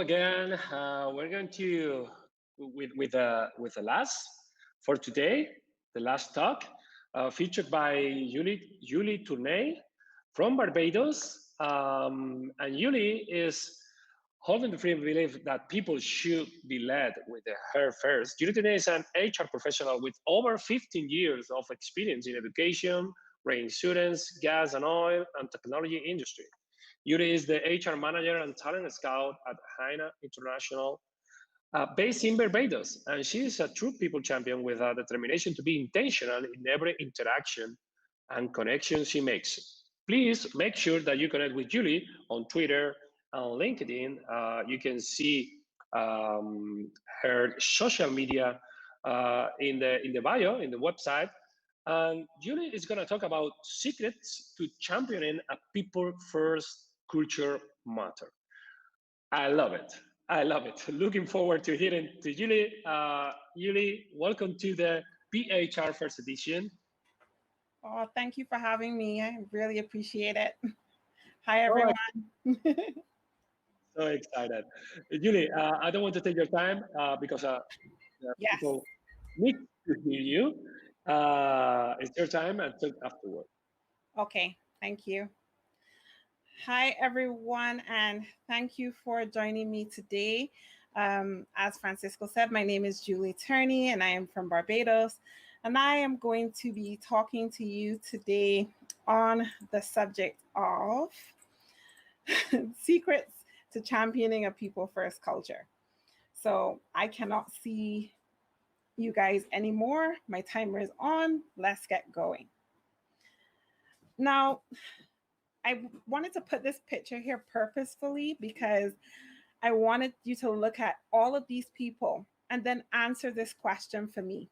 again. We're going to with the last for today, the last talk, featured by Julie Turney from Barbados. And Julie is holding the firm belief that people should be led with the her first. Julie Turney is an HR professional with over 15 years of experience in education, reinsurance, gas and oil, and technology industry. Yuri is the HR manager and talent scout at HEN International, based in Barbados. And she is a true people champion with a determination to be intentional in every interaction and connection she makes. Please make sure that you connect with Julie on Twitter and LinkedIn. You can see her social media in the bio, in the website. And Julie is going to talk about secrets to championing a people-first culture matter. I love it. I love it. Looking forward to hearing to Julie. Julie, welcome to the BEHR first edition. Oh, thank you for having me. I really appreciate it. Hi, everyone. So excited. Julie, I don't want to take your time because yes. people need to hear you. It's your time and talk afterward. Okay, thank you. Hi, everyone, and thank you for joining me today. As Francisco said, my name is Julie Turney, and I am from Barbados. And I am going to be talking to you today on the subject of secrets to championing a people-first culture. So I cannot see you guys anymore. My timer is on. Let's get going. Now, I wanted to put this picture here purposefully because I wanted you to look at all of these people and then answer this question for me.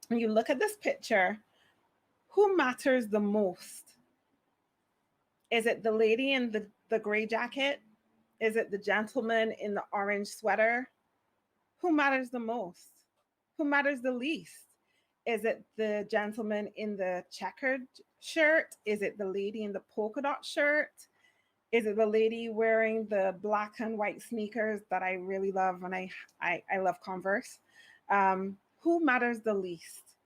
When you look at this picture, who matters the most? Is it the lady in the gray jacket? Is it the gentleman in the orange sweater? Who matters the most? Who matters the least? Is it the gentleman in the checkered shirt? Is it the lady in the polka dot shirt? Is it the lady wearing the black and white sneakers that I really love, and I love Converse? Who matters the least?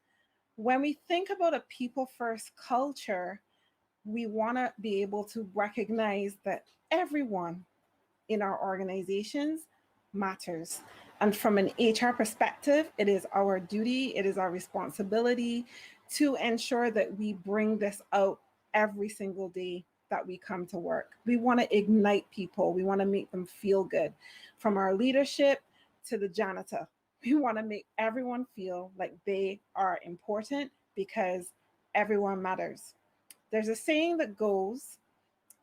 When we think about a people-first culture, we want to be able to recognize that everyone in our organizations matters. And from an HR perspective, it is our duty, it is our responsibility to ensure that we bring this out every single day that we come to work. We want to ignite people. We want to make them feel good. From our leadership to the janitor, we want to make everyone feel like they are important because everyone matters. There's a saying that goes,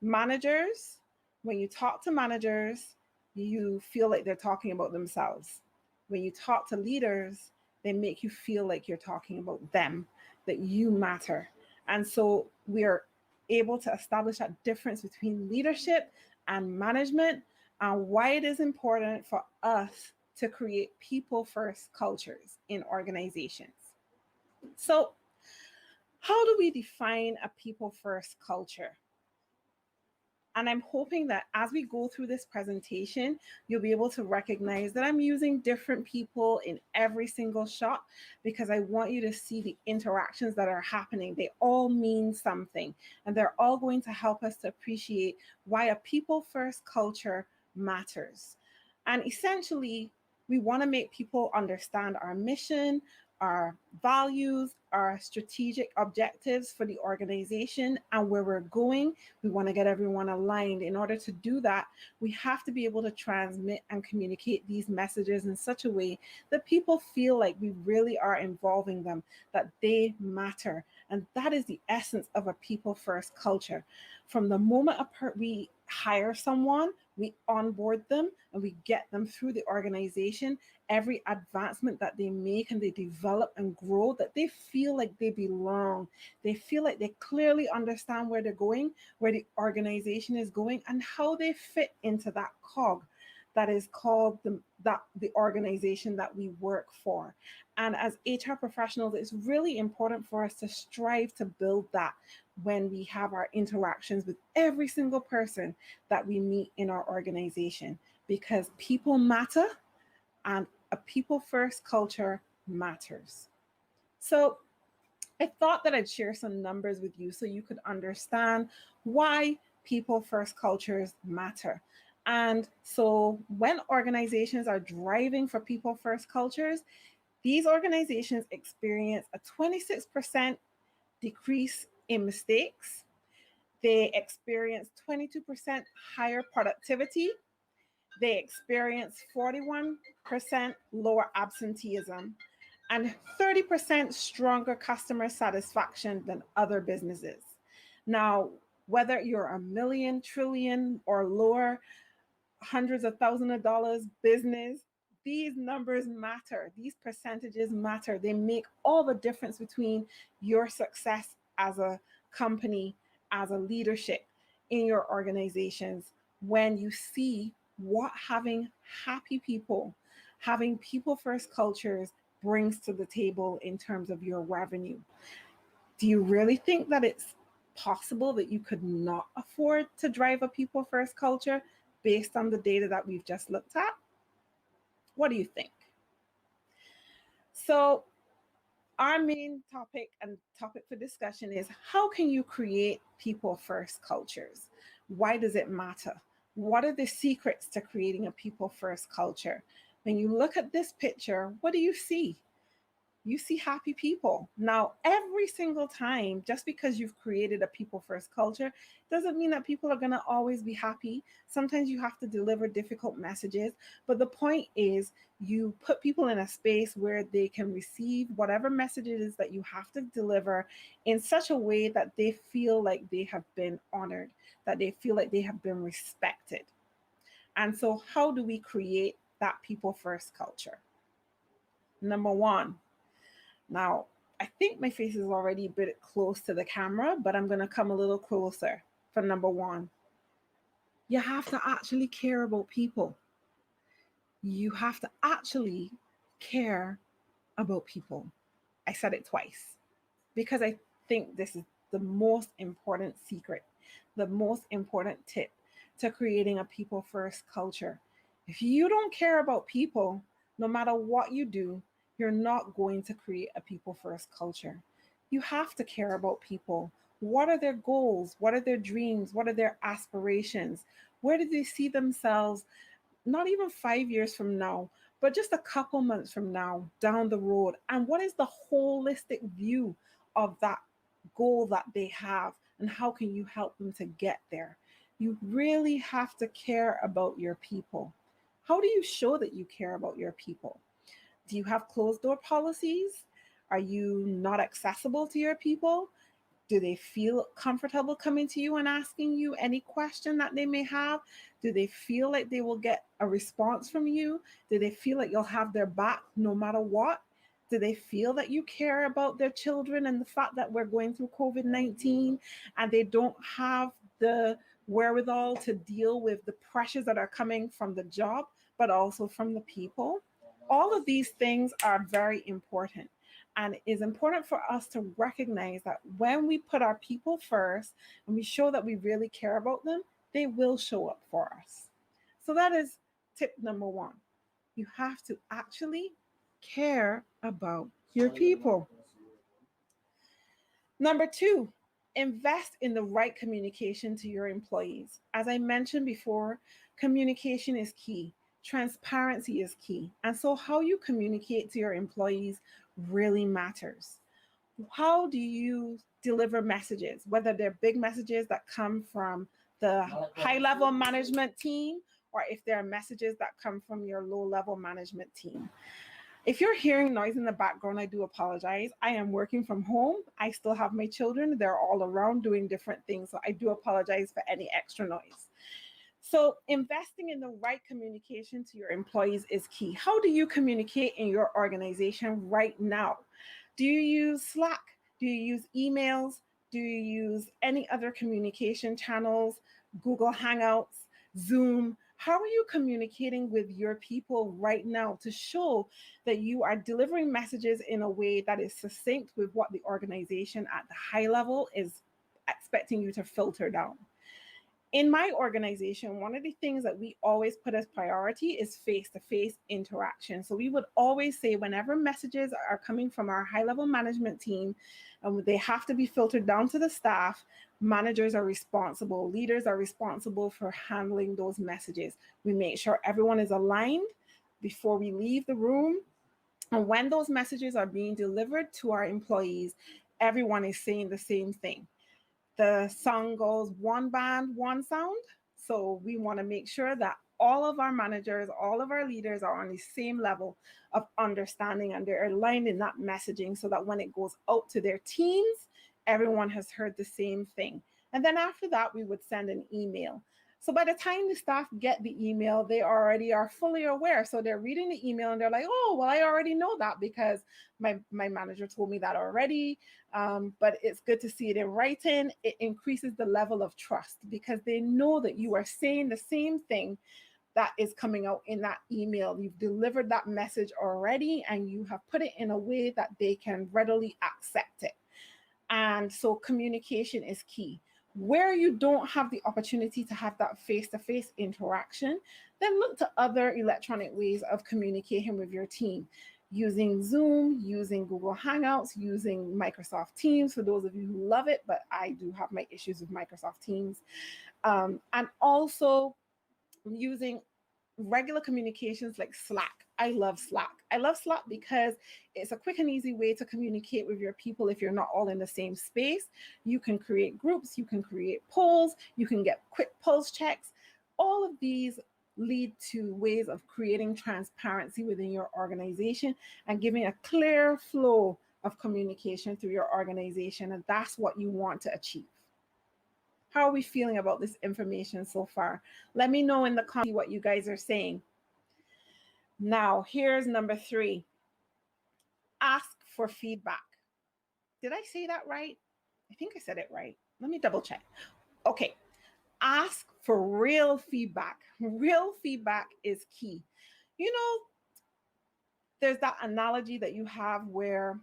managers, when you talk to managers, you feel like they're talking about themselves. When you talk to leaders, they make you feel like you're talking about them, that you matter. And so we're able to establish that difference between leadership and management and why it is important for us to create people-first cultures in organizations. So how do we define a people-first culture? And I'm hoping that as we go through this presentation, you'll be able to recognize that I'm using different people in every single shot because I want you to see the interactions that are happening. They all mean something, and they're all going to help us to appreciate why a people-first culture matters. And essentially, we want to make people understand our mission, our values, our strategic objectives for the organization, and where we're going. We want to get everyone aligned. In order to do that, we have to be able to transmit and communicate these messages in such a way that people feel like we really are involving them, that they matter. And that is the essence of a people-first culture. From the moment we hire someone, we onboard them and we get them through the organization, every advancement that they make and they develop and grow, that they feel like they belong. They feel like they clearly understand where they're going, where the organization is going, and how they fit into that cog that is called the organization that we work for. And as HR professionals, it's really important for us to strive to build that when we have our interactions with every single person that we meet in our organization. because people matter and a people first culture matters. So I thought that I'd share some numbers with you so you could understand why people first cultures matter. And so when organizations are driving for people first cultures, these organizations experience a 26% decrease in mistakes. They experience 22% higher productivity. They experience 41% lower absenteeism and 30% stronger customer satisfaction than other businesses. Now, whether you're a million, trillion, or lower, hundreds of thousands of dollars business, these numbers matter. These percentages matter. They make all the difference between your success as a company, as a leadership in your organizations when you see what having happy people, having people first cultures brings to the table in terms of your revenue. Do you really think that it's possible that you could not afford to drive a people first culture based on the data that we've just looked at? What do you think? So, our main topic and topic for discussion is how can you create people first cultures? Why does it matter? What are the secrets to creating a people first culture? When you look at this picture, what do you see? You see happy people. Now, every single time, just because you've created a people first culture, doesn't mean that people are going to always be happy. Sometimes you have to deliver difficult messages. But the point is, you put people in a space where they can receive whatever message it is that you have to deliver in such a way that they feel like they have been honored, that they feel like they have been respected. And so, how do we create that people first culture? Number one, now, I think my face is already a bit close to the camera, but I'm going to come a little closer for number one. You have to actually care about people. You have to actually care about people. I said it twice because I think this is the most important secret, the most important tip to creating a people first culture. If you don't care about people, no matter what you do, you're not going to create a people first culture. You have to care about people. What are their goals? What are their dreams? What are their aspirations? Where do they see themselves, not even 5 years from now, but just a couple months from now down the road? And what is the holistic view of that goal that they have? And how can you help them to get there? You really have to care about your people. How do you show that you care about your people? Do you have closed door policies? Are you not accessible to your people? Do they feel comfortable coming to you and asking you any question that they may have? Do they feel like they will get a response from you? Do they feel like you'll have their back no matter what? Do they feel that you care about their children and the fact that we're going through COVID-19 and they don't have the wherewithal to deal with the pressures that are coming from the job, but also from the people? All of these things are very important. And it is important for us to recognize that when we put our people first and we show that we really care about them, they will show up for us. So that is tip number one. You have to actually care about your people. Number two, invest in the right communication to your employees. As I mentioned before, communication is key. Transparency is key. And so how you communicate to your employees really matters. How do you deliver messages, whether they're big messages that come from the high level management team or if they're messages that come from your low level management team? If you're hearing noise in the background, I do apologize. I am working from home. I still have my children. They're all around doing different things. So I do apologize for any extra noise. So investing in the right communication to your employees is key. How do you communicate in your organization right now? Do you use Slack? Do you use emails? Do you use any other communication channels? Google Hangouts, Zoom? How are you communicating with your people right now to show that you are delivering messages in a way that is succinct with what the organization at the high level is expecting you to filter down? In my organization, one of the things that we always put as priority is face-to-face interaction. So we would always say whenever messages are coming from our high-level management team, and they have to be filtered down to the staff, managers are responsible, leaders are responsible for handling those messages. We make sure everyone is aligned before we leave the room. And when those messages are being delivered to our employees, everyone is saying the same thing. The song goes one band, one sound. So we want to make sure that all of our managers, all of our leaders are on the same level of understanding and they're aligned in that messaging so that when it goes out to their teams, everyone has heard the same thing. And then after that, we would send an email. So by the time the staff get the email, they already are fully aware. So they're reading the email and they're like, oh, well, I already know that because my manager told me that already. But it's good to see it in writing. It increases the level of trust because they know that you are saying the same thing that is coming out in that email. You've delivered that message already and you have put it in a way that they can readily accept it. And so communication is key. Where you don't have the opportunity to have that face-to-face interaction, then look to other electronic ways of communicating with your team, using Zoom, using Google Hangouts, using Microsoft Teams, for those of you who love it, but I do have my issues with Microsoft Teams. And also using regular communications like Slack. I love Slack. I love Slack because it's a quick and easy way to communicate with your people if you're not all in the same space. You can create groups, you can create polls, you can get quick pulse checks. All of these lead to ways of creating transparency within your organization and giving a clear flow of communication through your organization. And that's what you want to achieve. How are we feeling about this information so far? Let me know in the comments what you guys are saying. Now, here's number 3. Ask for feedback. Did I say that right? I think I said it right. Let me double check. Okay. Ask for real feedback. Real feedback is key. You know, there's that analogy that you have where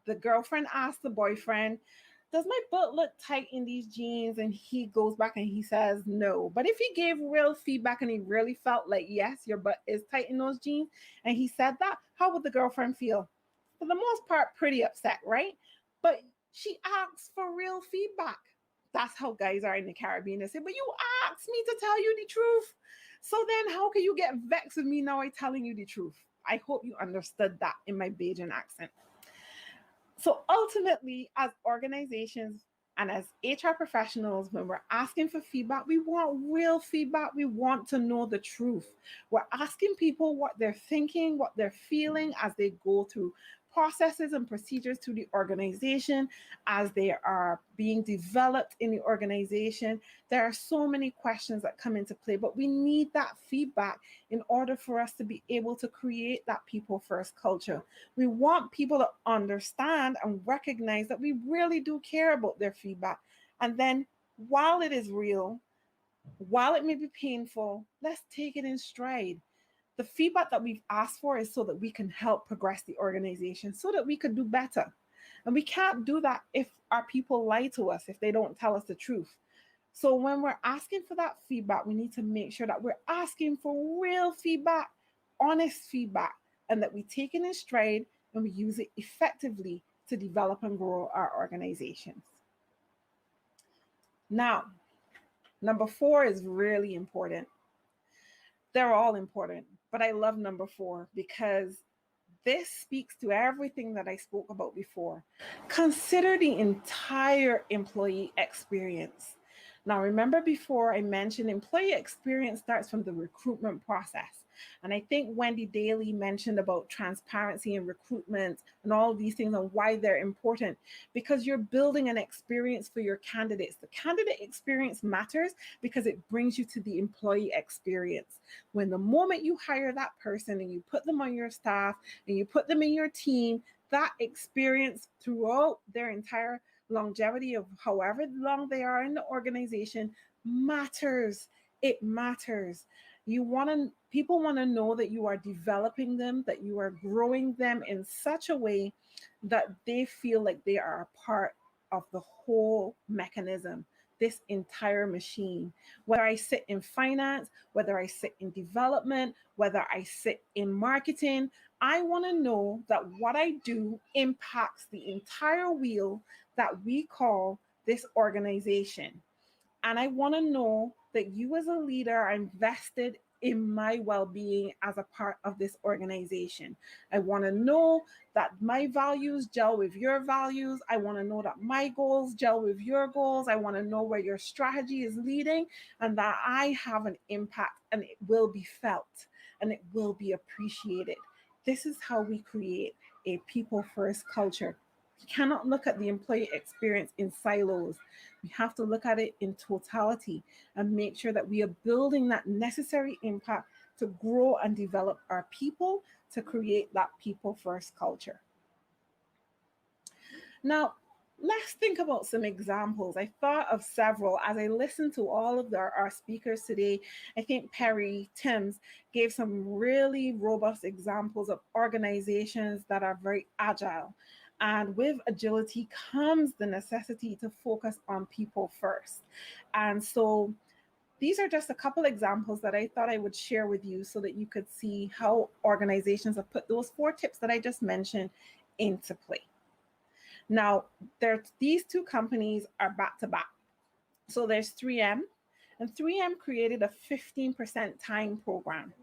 the girlfriend asks the boyfriend, does my butt look tight in these jeans? And he goes back and he says no. But if he gave real feedback and he really felt like, yes, your butt is tight in those jeans, and he said that, how would the girlfriend feel? For the most part, pretty upset, right? But she asks for real feedback. That's how guys are in the Caribbean. They say, but you asked me to tell you the truth. So then how can you get vexed with me now I'm telling you the truth? I hope you understood that in my Bajan accent. So ultimately, as organizations and as HR professionals, when we're asking for feedback, we want real feedback. We want to know the truth. We're asking people what they're thinking, what they're feeling as they go through processes and procedures to the organization, as they are being developed in the organization. There are so many questions that come into play, but we need that feedback in order for us to be able to create that people first culture. We want people to understand and recognize that we really do care about their feedback. And then while it is real, while it may be painful, let's take it in stride. The feedback that we've asked for is so that we can help progress the organization, so that we could do better. And we can't do that if our people lie to us, if they don't tell us the truth. So when we're asking for that feedback, we need to make sure that we're asking for real feedback, honest feedback, and that we take it in stride and we use it effectively to develop and grow our organizations. Now, number 4 is really important. They're all important, but I love number 4 because this speaks to everything that I spoke about before. Consider the entire employee experience. Now, remember before I mentioned employee experience starts from the recruitment process. And I think Wendy Daly mentioned about transparency and recruitment and all of these things and why they're important, because you're building an experience for your candidates. The candidate experience matters because it brings you to the employee experience. When the moment you hire that person and you put them on your staff and you put them in your team, that experience throughout their entire longevity of however long they are in the organization matters. It matters. People want to know that you are developing them, that you are growing them in such a way that they feel like they are a part of the whole mechanism. this entire machine. Whether I sit in finance, whether I sit in development, whether I sit in marketing, I want to know that what I do impacts the entire wheel that we call this organization. And I want to know that you, as a leader, are invested in my well being as a part of this organization. I want to know that my values gel with your values. I want to know that my goals gel with your goals. I want to know where your strategy is leading and that I have an impact and it will be felt and it will be appreciated. This is how we create a people first culture. You cannot look at the employee experience in silos. We have to look at it in totality and make sure that we are building that necessary impact to grow and develop our people to create that people first culture. Now, let's think about some examples. I thought of several as I listened to all of our speakers today. I think Perry Timms gave some really robust examples of organizations that are very agile. And with agility comes the necessity to focus on people first. And so these are just a couple examples that I thought I would share with you so that you could see how organizations have put those 4 tips that I just mentioned into play. Now, these 2 companies are back to back. So there's 3M, and 3M created a 15% time program.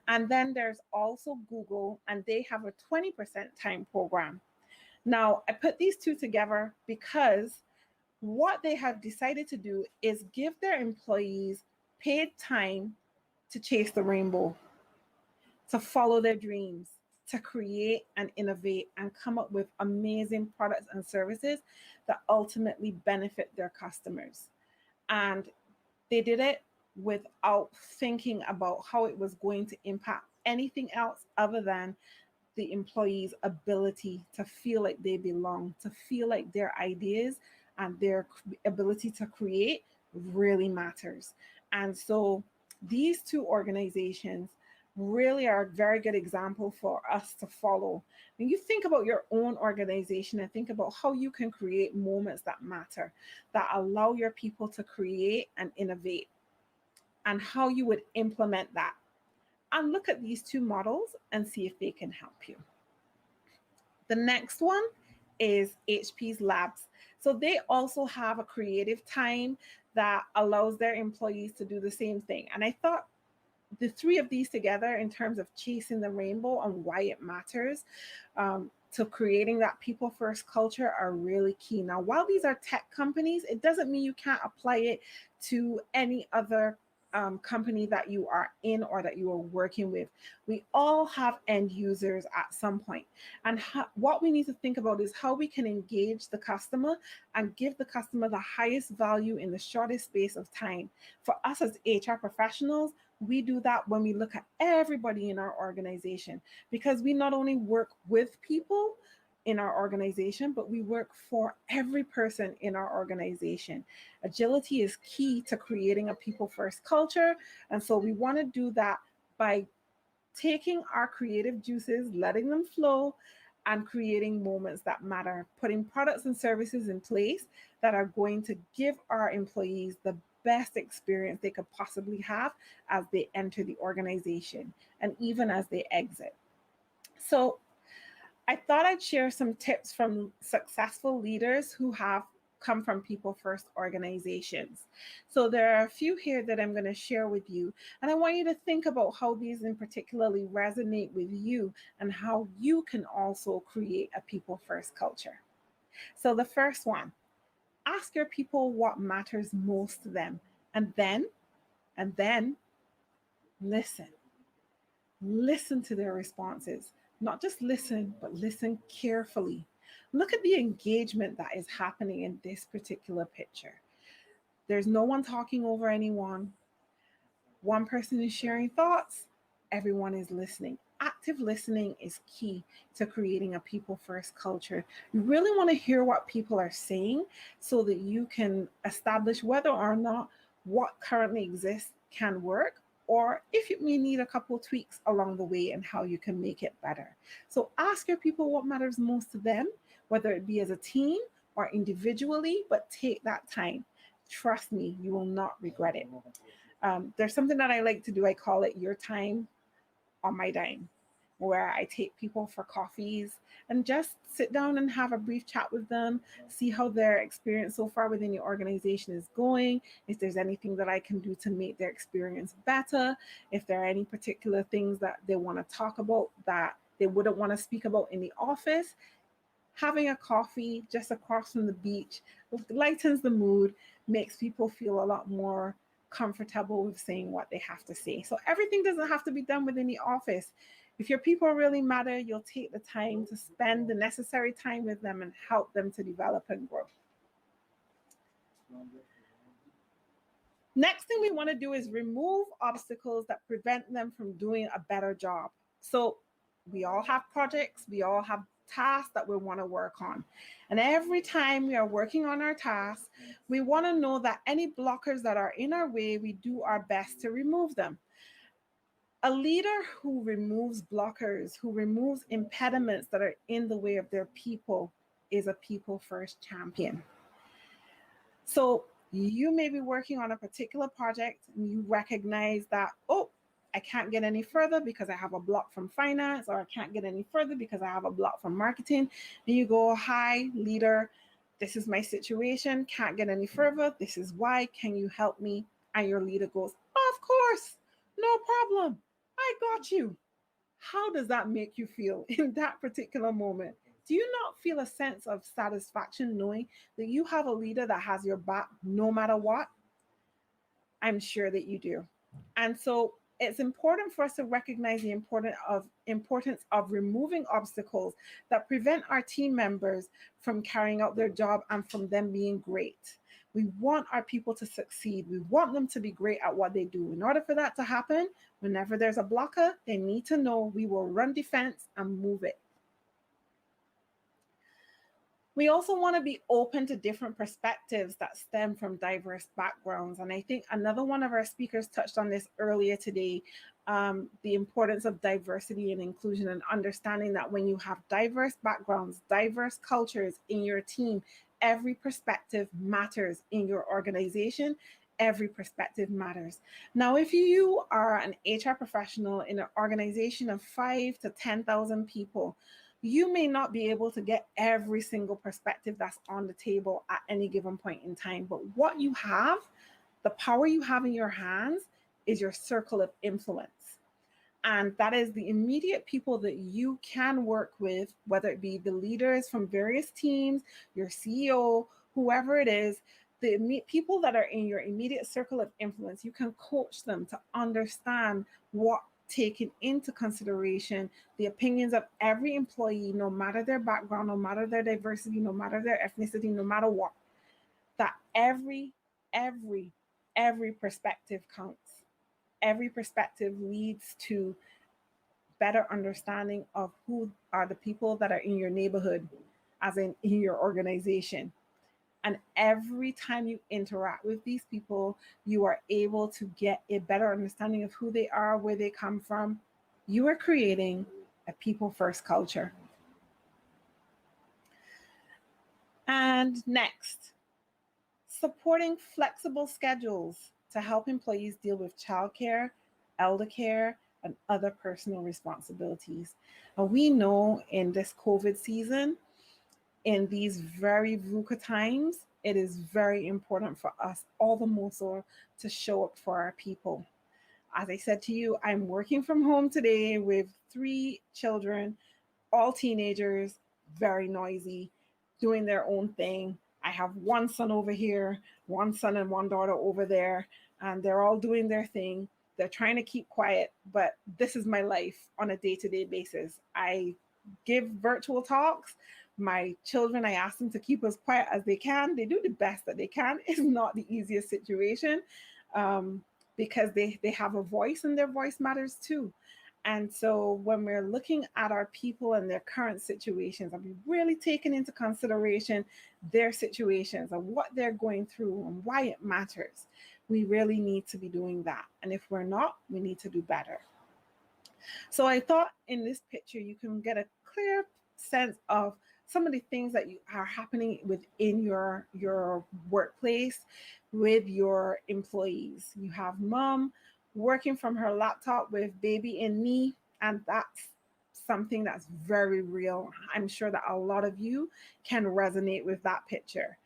And then there's also Google, and they have a 20% time program. Now, I put these 2 together because what they have decided to do is give their employees paid time to chase the rainbow, to follow their dreams, to create and innovate and come up with amazing products and services that ultimately benefit their customers. And they did it without thinking about how it was going to impact anything else other than the employees' ability to feel like they belong, to feel like their ideas and their ability to create really matters. And so these 2 organizations really are a very good example for us to follow. When you think about your own organization and think about how you can create moments that matter, that allow your people to create and innovate, and how you would implement that. And look at these 2 models and see if they can help you. The next one is HP's Labs. So they also have a creative time that allows their employees to do the same thing. And I thought the 3 of these together in terms of chasing the rainbow and why it matters to creating that people first culture are really key. Now, while these are tech companies, it doesn't mean you can't apply it to any other company that you are in or that you are working with. We all have end users at some point. And what we need to think about is how we can engage the customer and give the customer the highest value in the shortest space of time. For us as HR professionals, we do that when we look at everybody in our organization, because we not only work with people in our organization, but we work for every person in our organization. Agility is key to creating a people first culture. And so we want to do that by taking our creative juices, letting them flow, and creating moments that matter, putting products and services in place that are going to give our employees the best experience they could possibly have as they enter the organization and even as they exit. So I thought I'd share some tips from successful leaders who have come from people first organizations. So there are a few here that I'm going to share with you. And I want you to think about how these in particularly resonate with you and how you can also create a people first culture. So the first one, ask your people what matters most to them. And then listen. Listen to their responses. Not just listen, but listen carefully. Look at the engagement that is happening in this particular picture. There's no one talking over anyone. One person is sharing thoughts. Everyone is listening. Active listening is key to creating a people first culture. You really want to hear what people are saying so that you can establish whether or not what currently exists can work, or if you may need a couple of tweaks along the way and how you can make it better. So ask your people what matters most to them, whether it be as a team or individually, but take that time. Trust me, you will not regret it. There's something that I like to do. I call it your time on my dime, where I take people for coffees and just sit down and have a brief chat with them, see how their experience so far within your organization is going, if there's anything that I can do to make their experience better, if there are any particular things that they want to talk about that they wouldn't want to speak about in the office. Having a coffee just across from the beach lightens the mood, makes people feel a lot more comfortable with saying what they have to say. So everything doesn't have to be done within the office. If your people really matter, you'll take the time to spend the necessary time with them and help them to develop and grow. Next thing we want to do is remove obstacles that prevent them from doing a better job. So we all have projects, we all have tasks that we want to work on. And every time we are working on our tasks, we want to know that any blockers that are in our way, we do our best to remove them. A leader who removes blockers, who removes impediments that are in the way of their people, is a people first champion. So you may be working on a particular project and you recognize that, oh, I can't get any further because I have a block from finance, or I can't get any further because I have a block from marketing. And you go, hi, leader, this is my situation, can't get any further. This is why, can you help me? And your leader goes, of course, no problem. I got you. How does that make you feel in that particular moment? Do you not feel a sense of satisfaction knowing that you have a leader that has your back no matter what? I'm sure that you do. And so it's important for us to recognize the importance of removing obstacles that prevent our team members from carrying out their job and from them being great. We want our people to succeed. We want them to be great at what they do. In order for that to happen, whenever there's a blocker, they need to know we will run defense and move it. We also want to be open to different perspectives that stem from diverse backgrounds. And I think another one of our speakers touched on this earlier today, the importance of diversity and inclusion, and understanding that when you have diverse backgrounds, diverse cultures in your team, every perspective matters in your organization. Every perspective matters. Now, if you are an HR professional in an organization of 5,000 to 10,000 people, you may not be able to get every single perspective that's on the table at any given point in time. But what you have, the power you have in your hands, is your circle of influence. And that is the immediate people that you can work with, whether it be the leaders from various teams, your CEO, whoever it is, the people that are in your immediate circle of influence. You can coach them to understand what, taking into consideration the opinions of every employee, no matter their background, no matter their diversity, no matter their ethnicity, no matter what, that every perspective counts. Every perspective leads to better understanding of who are the people that are in your neighborhood, as in your organization. And every time you interact with these people, you are able to get a better understanding of who they are, where they come from. You are creating a people first culture. And next, supporting flexible schedules to help employees deal with childcare, elder care, and other personal responsibilities. And we know in this COVID season, in these very VUCA times, it is very important for us, all the more so, to show up for our people. As I said to you, I'm working from home today with 3 children, all teenagers, very noisy, doing their own thing. I have one son over here, one son and one daughter over there, and they're all doing their thing. They're trying to keep quiet, but this is my life on a day-to-day basis. I give virtual talks. My children, I ask them to keep as quiet as they can. They do the best that they can. It's not the easiest situation because they have a voice, and their voice matters too. And so when we're looking at our people and their current situations, and we really taking into consideration their situations and what they're going through and why it matters, we really need to be doing that. And if we're not, we need to do better. So I thought in this picture, you can get a clear sense of some of the things that you are happening within your workplace with your employees. You have mom working from her laptop with baby in knee, and that's something that's very real. I'm sure that a lot of you can resonate with that picture.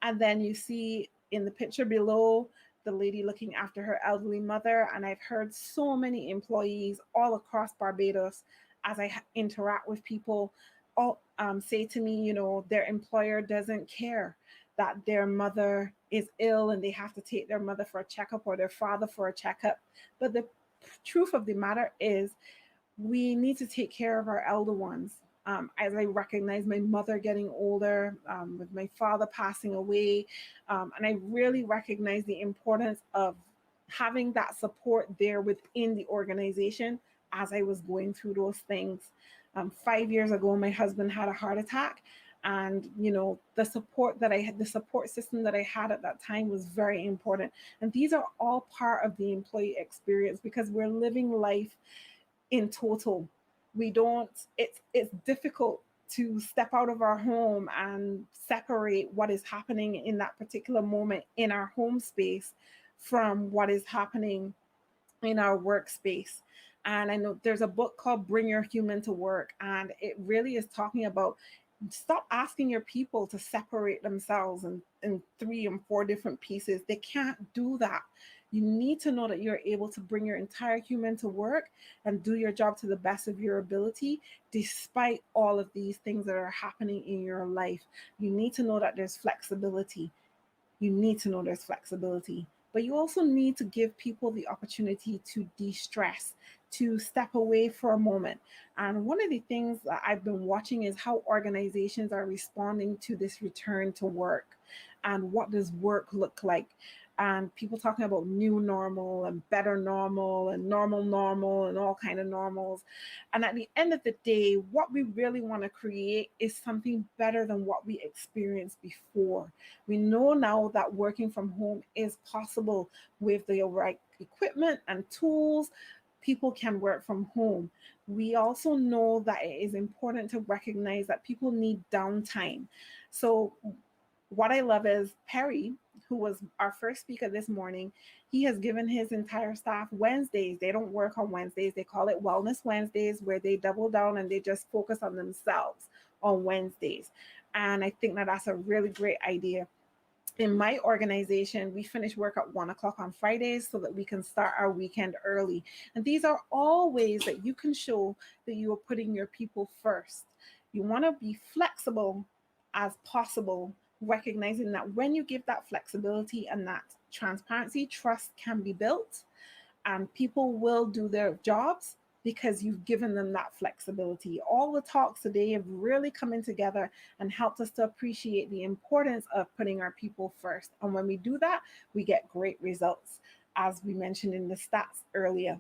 And then you see in the picture below the lady looking after her elderly mother. And I've heard so many employees all across Barbados, as I interact with people, all say to me, their employer doesn't care that their mother is ill and they have to take their mother for a checkup or their father for a checkup. But the truth of the matter is, we need to take care of our elder ones. As I recognize my mother getting older, with my father passing away, and I really recognize the importance of having that support there within the organization as I was going through those things. 5 years ago, my husband had a heart attack, and the support that I had, the support system that I had at that time was very important. And these are all part of the employee experience, because we're living life in total. We don't, it's difficult to step out of our home and separate what is happening in that particular moment in our home space from what is happening in our workspace. And I know there's a book called Bring Your Human to Work, and it really is talking about, stop asking your people to separate themselves in 3 and 4 different pieces. They can't do that. You need to know that you're able to bring your entire human to work and do your job to the best of your ability, despite all of these things that are happening in your life. You need to know that there's flexibility. You need to know there's flexibility. But you also need to give people the opportunity to de-stress, to step away for a moment. And one of the things that I've been watching is how organizations are responding to this return to work, and what does work look like. And people talking about new normal and better normal and normal and all kind of normals. And at the end of the day, what we really want to create is something better than what we experienced before. We know now that working from home is possible with the right equipment and tools. People can work from home. We also know that it is important to recognize that people need downtime. So what I love is Perry, who was our first speaker this morning, he has given his entire staff Wednesdays. They don't work on Wednesdays. They call it Wellness Wednesdays, where they double down and they just focus on themselves on Wednesdays. And I think that that's a really great idea. In my organization, we finish work at 1 o'clock on Fridays so that we can start our weekend early. And these are all ways that you can show that you are putting your people first. You want to be flexible as possible, recognizing that when you give that flexibility and that transparency, trust can be built, and people will do their jobs because you've given them that flexibility. All the talks today have really come in together and helped us to appreciate the importance of putting our people first. And when we do that, we get great results, as we mentioned in the stats earlier.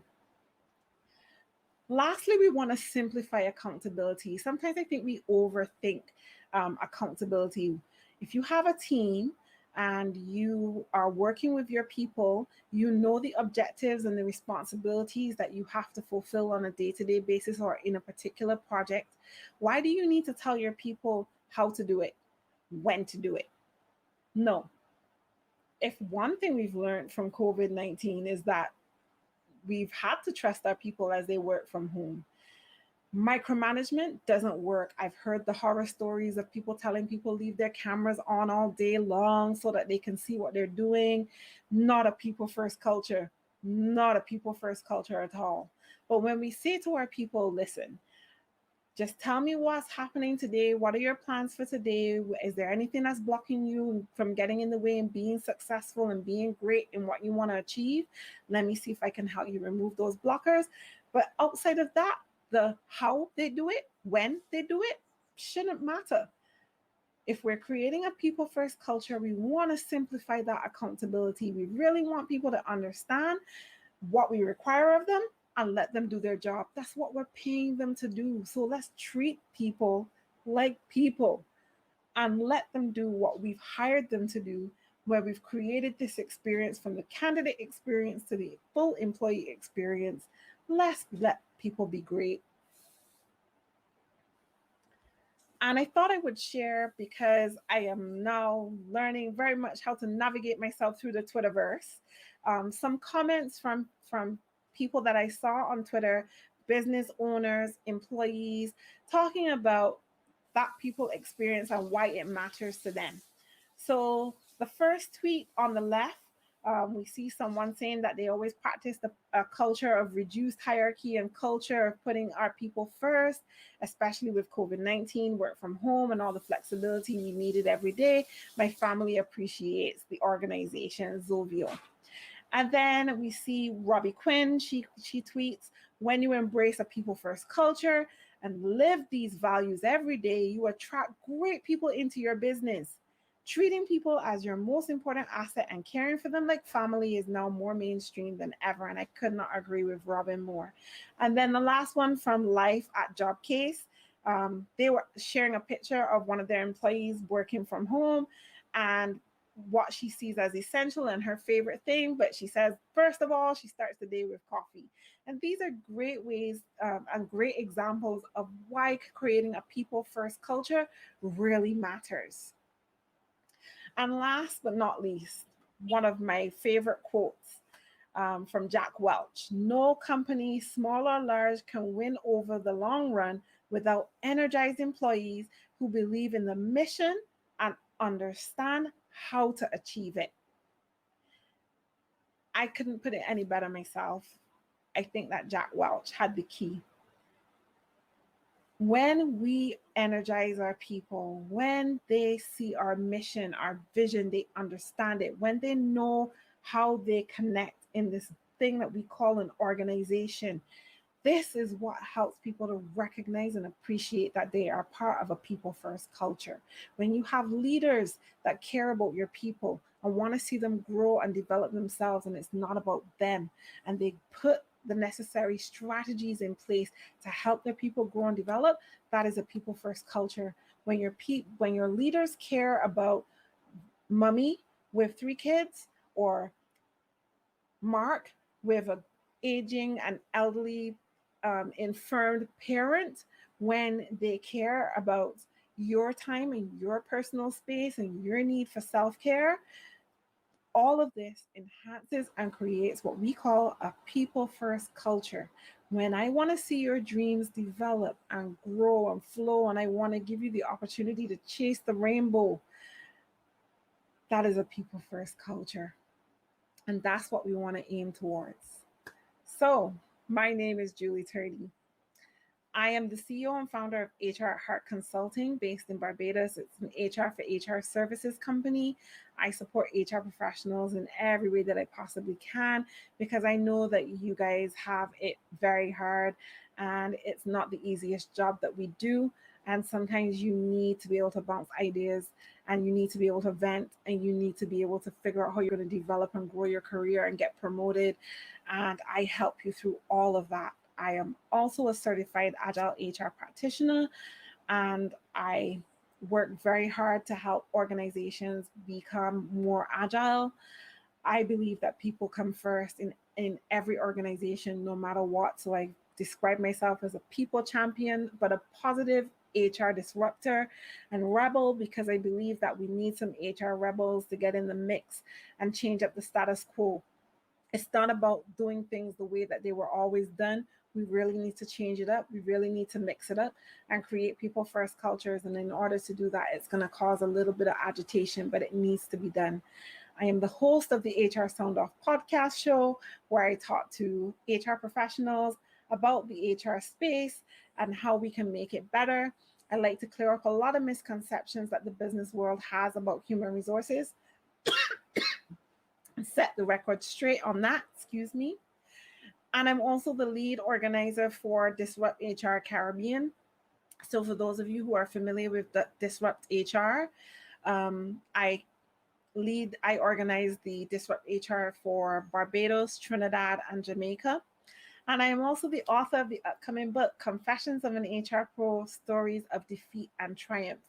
Lastly, we want to simplify accountability. Sometimes I think we overthink accountability. If you have a team and you are working with your people, you know the objectives and the responsibilities that you have to fulfill on a day-to-day basis or in a particular project. Why do you need to tell your people how to do it, when to do it? No. If one thing we've learned from COVID-19 is that we've had to trust our people as they work from home. Micromanagement doesn't work. I've heard the horror stories of people telling people leave their cameras on all day long so that they can see what they're doing. Not a people first culture. Not a people first culture at all. But when we say to our people, listen, just tell me what's happening today. What are your plans for today? Is there anything that's blocking you from getting in the way and being successful and being great in what you want to achieve? Let me see if I can help you remove those blockers. But outside of that, the how they do it, when they do it, shouldn't matter. If we're creating a people first culture, we want to simplify that accountability. We really want people to understand what we require of them and let them do their job. That's what we're paying them to do. So let's treat people like people and let them do what we've hired them to do, where we've created this experience from the candidate experience to the full employee experience. Let's let people be great. And I thought I would share because I am now learning very much how to navigate myself through the Twitterverse. Some comments from people that I saw on Twitter, business owners, employees, talking about that people experience and why it matters to them. So the first tweet on the left, we see someone saying that they always practice a culture of reduced hierarchy and culture of putting our people first, especially with COVID-19, work from home, and all the flexibility we needed every day. My family appreciates the organization, Zovio. And then we see Robbie Quinn. She tweets, when you embrace a people first culture and live these values every day, you attract great people into your business. Treating people as your most important asset and caring for them like family is now more mainstream than ever. And I could not agree with Robin more. And then the last one from Life at Job Case. They were sharing a picture of one of their employees working from home and what she sees as essential and her favorite thing. But she says, first of all, she starts the day with coffee. And these are great ways and great examples of why creating a people first culture really matters. And last but not least, one of my favorite quotes from Jack Welch: no company, small or large, can win over the long run without energized employees who believe in the mission and understand how to achieve it. I couldn't put it any better myself. I think that Jack Welch had the key. When we energize our people, when they see our mission, our vision, they understand it, when they know how they connect in this thing that we call an organization, this is what helps people to recognize and appreciate that they are part of a people first culture. When you have leaders that care about your people and want to see them grow and develop themselves, and it's not about them, and they put the necessary strategies in place to help their people grow and develop, that is a people first culture. When your leaders care about mommy with 3 kids, or Mark with a aging and elderly infirmed parent, when they care about your time and your personal space and your need for self-care, all of this enhances and creates what we call a people first culture. When I want to see your dreams develop and grow and flow, and I want to give you the opportunity to chase the rainbow, that is a people first culture. And that's what we want to aim towards. So, my name is Julie Turney. I am the CEO and founder of HR at Heart Consulting, based in Barbados. It's an HR for HR services company. I support HR professionals in every way that I possibly can, because I know that you guys have it very hard and it's not the easiest job that we do. And sometimes you need to be able to bounce ideas, and you need to be able to vent, and you need to be able to figure out how you're going to develop and grow your career and get promoted. And I help you through all of that. I am also a certified Agile HR practitioner, and I work very hard to help organizations become more agile. I believe that people come first in every organization, no matter what. So I describe myself as a people champion, but a positive HR disruptor and rebel, because I believe that we need some HR rebels to get in the mix and change up the status quo. It's not about doing things the way that they were always done. We really need to change it up. We really need to mix it up and create people first cultures. And in order to do that, it's going to cause a little bit of agitation, but it needs to be done. I am the host of the HR Sound Off podcast show, where I talk to HR professionals about the HR space and how we can make it better. I like to clear up a lot of misconceptions that the business world has about human resources and set the record straight on that, excuse me. And I'm also the lead organizer for Disrupt HR Caribbean. So for those of you who are familiar with the Disrupt HR, I organize the Disrupt HR for Barbados, Trinidad, and Jamaica. And I am also the author of the upcoming book, Confessions of an HR Pro: Stories of Defeat and Triumph,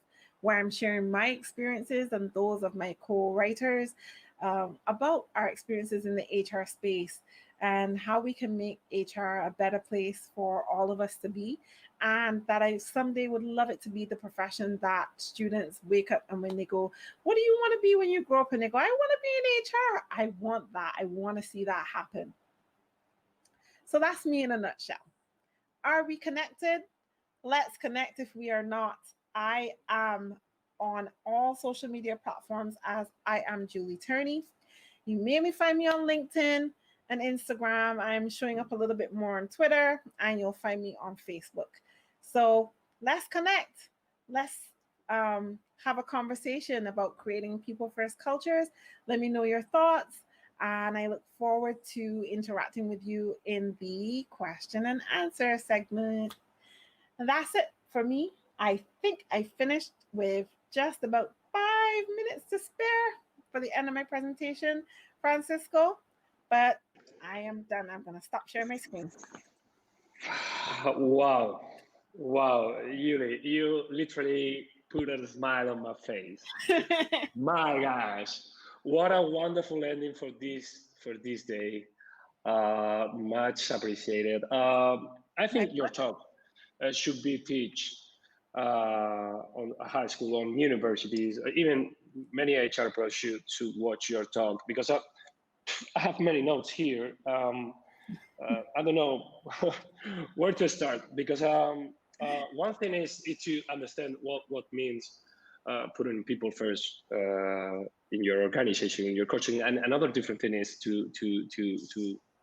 where I'm sharing my experiences and those of my co-writers about our experiences in the HR space and how we can make HR a better place for all of us to be. And that I someday would love it to be the profession that students wake up and when they go, what do you want to be when you grow up? And they go, I want to be in HR. I want that. I want to see that happen. So that's me in a nutshell. Are we connected? Let's connect if we are not. I am on all social media platforms as I am Julie Turney. You may find me on LinkedIn and Instagram. I'm showing up a little bit more on Twitter, and you'll find me on Facebook. So let's connect. Let's have a conversation about creating people first cultures. Let me know your thoughts. And I look forward to interacting with you in the question and answer segment. And that's it for me. I think I finished with just about 5 minutes to spare for the end of my presentation, Francisco. But I am done. I'm going to stop sharing my screen. Wow. Wow, Yuri, you literally put a smile on my face. My gosh, what a wonderful ending for this day. Much appreciated. I think your talk should be teach on high school, on universities, even many HR pros should watch your talk because I have many notes here. I don't know where to start because one thing is to understand what means putting people first in your organization, in your coaching, and another different thing is to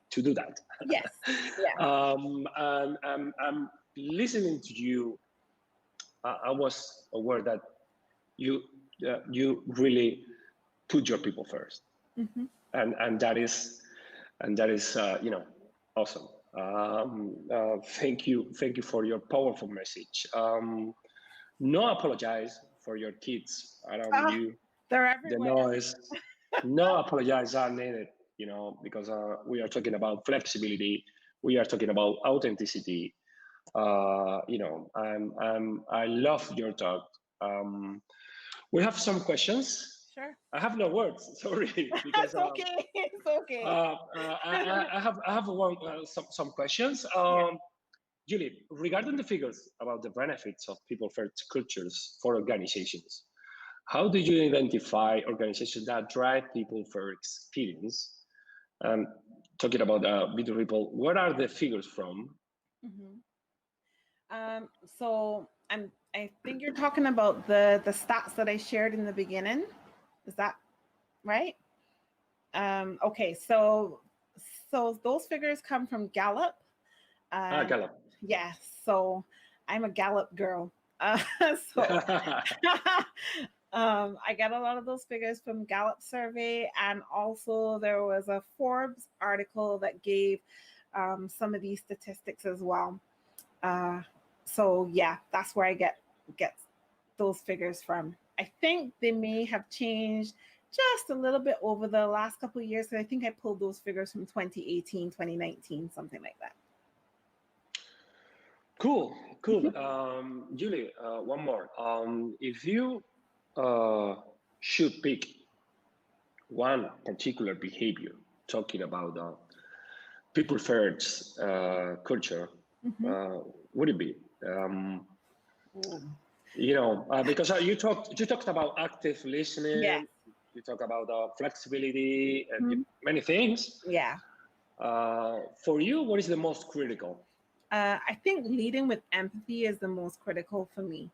do that. Yes. Yeah. And I'm listening to you. I was aware that you really put your people first, Mm-hmm. and that is awesome. Thank you for your powerful message. No apologize for your kids around you. They're The everywhere. noise. No apologize are needed. Because we are talking about flexibility. We are talking about authenticity. I love your talk. We have some questions. Sure. I have no words. Sorry, because It's okay. It's okay. I have some questions. Julie, regarding the figures about the benefits of people first cultures for organizations, how do you identify organizations that drive people first experience? Talking about B2 people, where are the figures from? Mm-hmm. So I think you're talking about the stats that I shared in the beginning. Is that right? Okay, so those figures come from Gallup. Gallup. Yes, so I'm a Gallup girl. So I got a lot of those figures from Gallup survey, and also there was a Forbes article that gave some of these statistics as well. So yeah, that's where I get those figures from. I think they may have changed just a little bit over the last couple of years. So I think I pulled those figures from 2018, 2019, something like that. Cool. Julie, one more. If you should pick one particular behavior, talking about people first culture, would it be? Because you talked about active listening. Yeah. You talk about flexibility and many things. Yeah. For you, what is the most critical? I think leading with empathy is the most critical for me.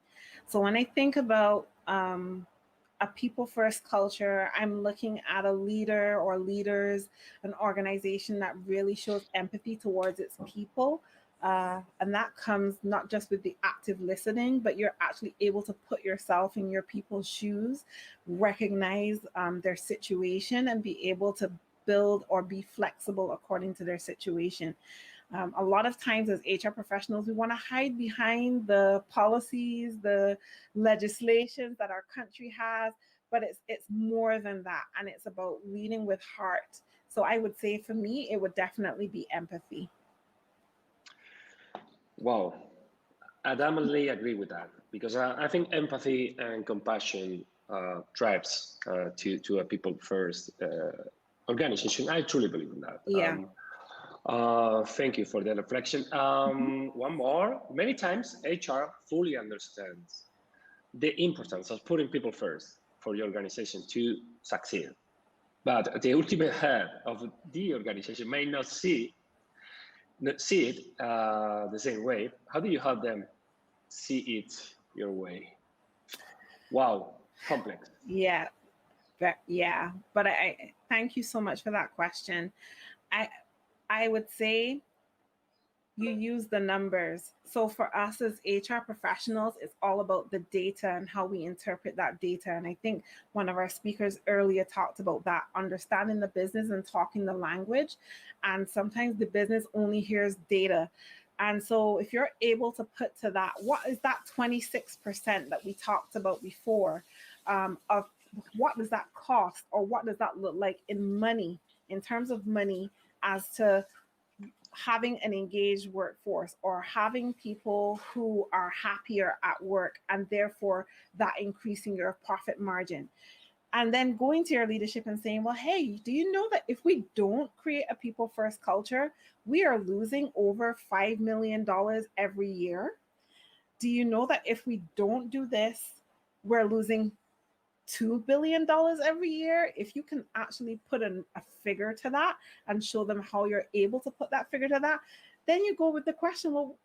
So when I think about a people first culture, I'm looking at a leader or leaders, an organization that really shows empathy towards its people. And that comes not just with the active listening, but you're actually able to put yourself in your people's shoes, recognize their situation, and be able to build or be flexible according to their situation. A lot of times as HR professionals, we want to hide behind the policies, the legislations that our country has, but it's more than that. And it's about leading with heart. So I would say for me, it would definitely be empathy. Wow, I definitely agree with that because I think empathy and compassion drives to a people first organization. I truly believe in that. Yeah. Thank you for the reflection. One more. Many times HR fully understands the importance of putting people first for your organization to succeed. But the ultimate head of the organization may not see it the same way. How do you help them see it your way? Wow, complex. Yeah. But I thank you so much for that question. I would say you use the numbers. So for us as HR professionals, it's all about the data and how we interpret that data. And I think one of our speakers earlier talked about that, understanding the business and talking the language. And sometimes the business only hears data. And so if you're able to put to that, what is that 26% that we talked about before, of what does that cost, or what does that look like in money, in terms of money, as to having an engaged workforce, or having people who are happier at work, and therefore that increasing your profit margin. And then going to your leadership and saying, well, hey, do you know that if we don't create a people first culture, we are losing over $5 million every year? Do you know that if we don't do this, we're losing $2 billion every year? If you can actually put a figure to that and show them how you're able to put that figure to that, then you go with the question, well,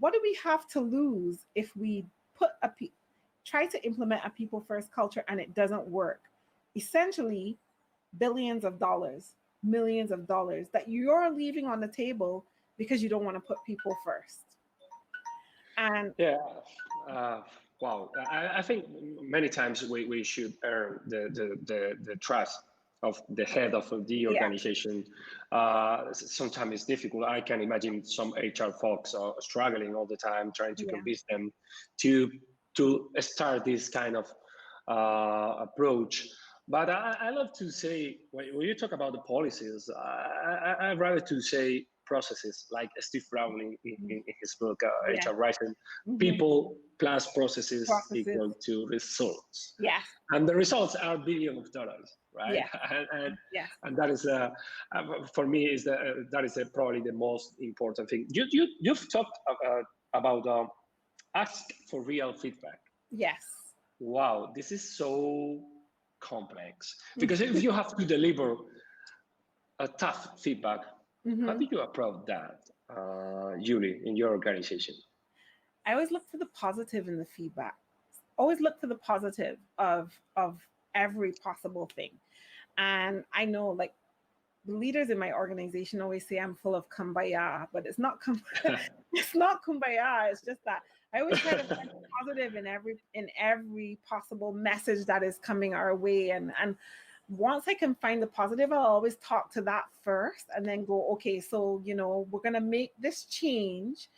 what do we have to lose if we try to implement a people first culture and it doesn't work? Essentially, billions of dollars, millions of dollars that you're leaving on the table because you don't want to put people first. And yeah, wow. I think many times we should earn the trust of the head of the organization. Sometimes it's difficult. I can imagine some HR folks are struggling all the time trying to convince them to start this kind of approach. But I love to say, when you talk about the policies, I'd rather to say processes, like Steve Brown in his book, HR Rising, people plus processes equal to results. Yes. And the results are billions of dollars, right? Yes. And that is, for me, that is probably the most important thing. You've talked about ask for real feedback. Yes. Wow, this is so complex, because if you have to deliver a tough feedback, how do you approach that, Julie, in your organization? I always look for the positive in the feedback. Always look for the positive of every possible thing. And I know, like, the leaders in my organization always say I'm full of kumbaya, but it's not it's not kumbaya. It's just that I always try to find the positive in every possible message that is coming our way. And once I can find the positive, I'll always talk to that first and then go, okay, so, we're going to make this change.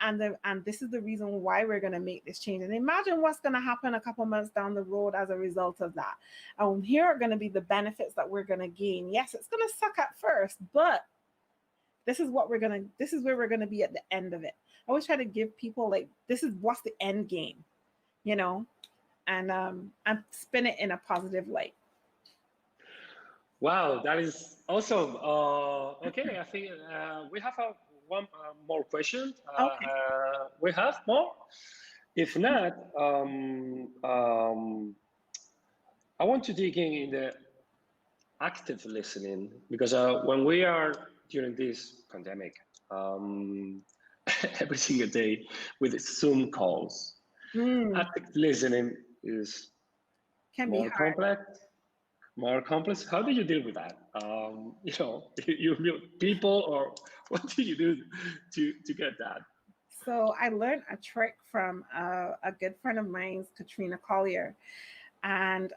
And this is the reason why we're going to make this change. And imagine what's going to happen a couple months down the road as a result of that. Here are going to be the benefits that we're going to gain. Yes, it's going to suck at first, but this is where we're going to be at the end of it. I always try to give people, like, this is what's the end game, and spin it in a positive light. Wow, that is awesome. Okay, I think we have one more question. Okay. We have more? If not, I want to dig in the active listening, because when we are during this pandemic, every single day with Zoom calls, active listening Can more be hard. More complex. How do you deal with that? You people, or what do you do to get that? So I learned a trick from a good friend of mine, Katrina Collier, and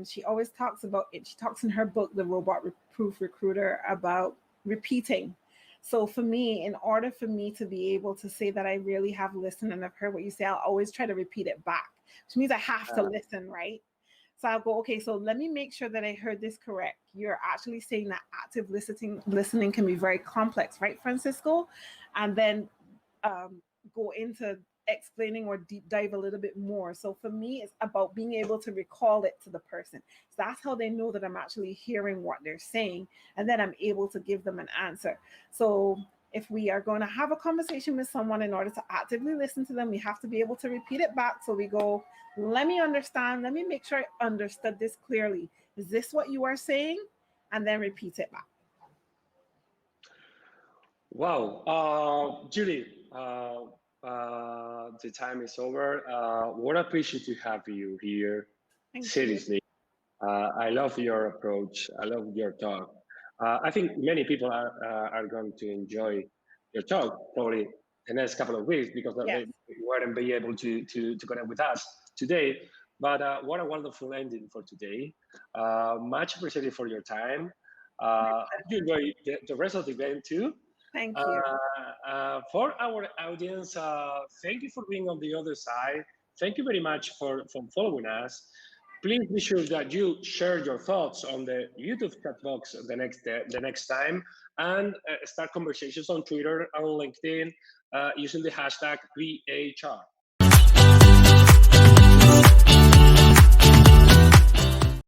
she always talks about it. She talks in her book, The Robot Proof Recruiter, about repeating. So for me, in order for me to be able to say that I really have listened and I've heard what you say, I'll always try to repeat it back, which means I have to listen, right? So I'll go, okay, so let me make sure that I heard this correct. You're actually saying that active listening can be very complex, right, Francisco? And then go into explaining or deep dive a little bit more. So for me, it's about being able to recall it to the person. So that's how they know that I'm actually hearing what they're saying, and then I'm able to give them an answer. So if we are going to have a conversation with someone, in order to actively listen to them, we have to be able to repeat it back. So we go, let me understand, let me make sure I understood this clearly. Is this what you are saying? And then repeat it back. Wow, Julie, the time is over. What a pleasure to have you here. Thank you. Seriously, I love your approach. I love your talk. I think many people are going to enjoy your talk probably the next couple of weeks because Yes. they weren't be able to connect with us today. But what a wonderful ending for today. Much appreciated for your time. Hope you enjoy the rest of the event too. Thank you. For our audience, thank you for being on the other side. Thank you very much for following us. Please be sure that you share your thoughts on the YouTube chat box the next time, and start conversations on Twitter and LinkedIn using the hashtag BEHR.